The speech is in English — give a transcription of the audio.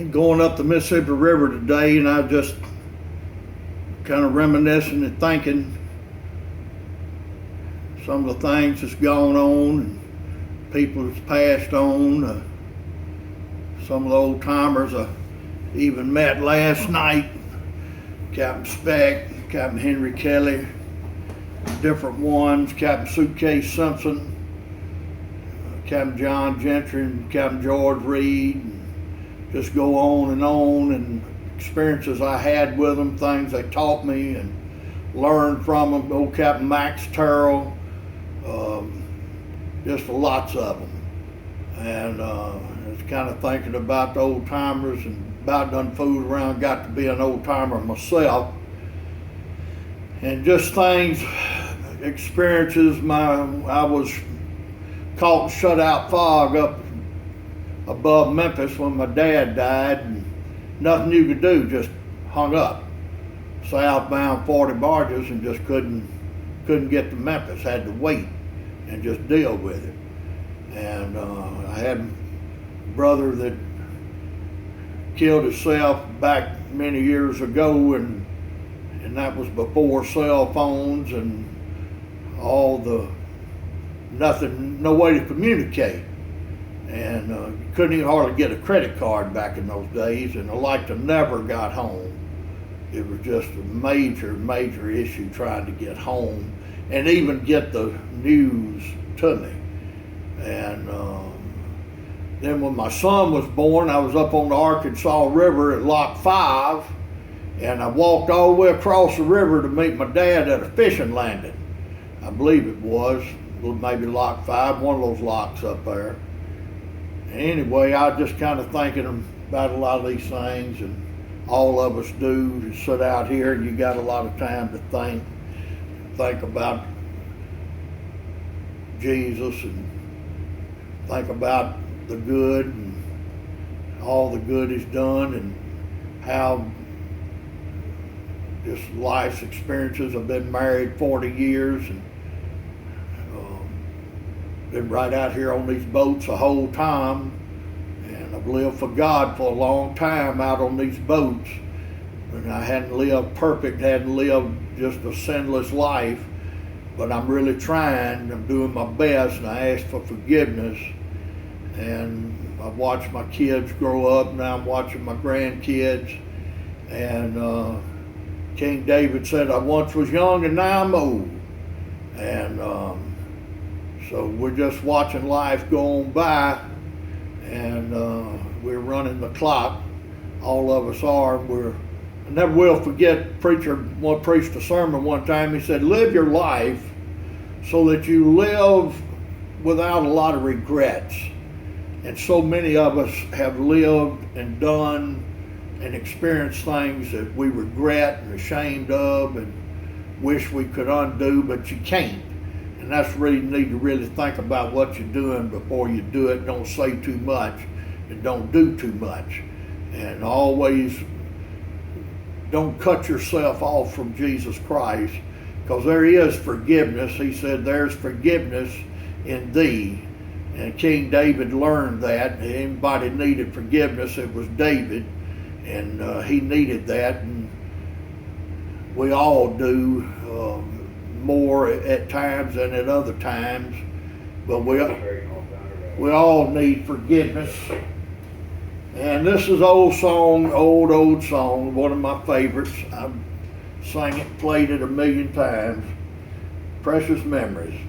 going up the Mississippi River today, and I just kind of reminiscing and thinking some of the things that's gone on and people that's passed on. Some of the old timers I even met last night, Captain Speck, Captain Henry Kelly, different ones, Captain Suitcase Simpson, Captain John Gentry, and Captain George Reed, and just go on, and experiences I had with them, things they taught me and learned from them. Old Captain Max Terrell, just lots of them. And I was kind of thinking about the old timers and about done fooled around, got to be an old timer myself. And just things, experiences, I was caught in shutout fog up above Memphis when my dad died, and nothing you could do, just hung up. Southbound 40 barges and just couldn't get to Memphis, had to wait and just deal with it. And I had a brother that killed himself back many years ago, and that was before cell phones and all the nothing, no way to communicate. And you couldn't even hardly get a credit card back in those days, and I like to never got home. It was just a major issue trying to get home and even get the news to me. And then when my son was born, I was up on the Arkansas River at Lock 5, and I walked all the way across the river to meet my dad at a fishing landing. I believe it was, maybe Lock 5, one of those locks up there. Anyway, I was just kind of thinking about a lot of these things, and all of us do. You sit out here and you got a lot of time to think about Jesus, and think about the good and all the good he's done, and how just life's experiences. I've been married 40 years and been right out here on these boats the whole time, and I've lived for God for a long time out on these boats. And I hadn't lived perfect, hadn't lived just a sinless life, but I'm really trying. I'm doing my best, and I ask for forgiveness. And I've watched my kids grow up. Now I'm watching my grandkids. And King David said, I once was young and now I'm old. And so we're just watching life go on by, and we're running the clock. All of us are. I never will forget, preacher preached a sermon one time. He said, live your life so that you live without a lot of regrets. And so many of us have lived and done and experienced things that we regret and ashamed of and wish we could undo, but you can't. And that's where you need to really think about what you're doing before you do it. Don't say too much and don't do too much. And always don't cut yourself off from Jesus Christ, because there is forgiveness. He said, there's forgiveness in thee. And King David learned that. Anybody needed forgiveness, it was David. And he needed that. And we all do, more at times than at other times. But we all need forgiveness. And this is old song, old song, one of my favorites. I've sang it, played it a million times. Precious Memories.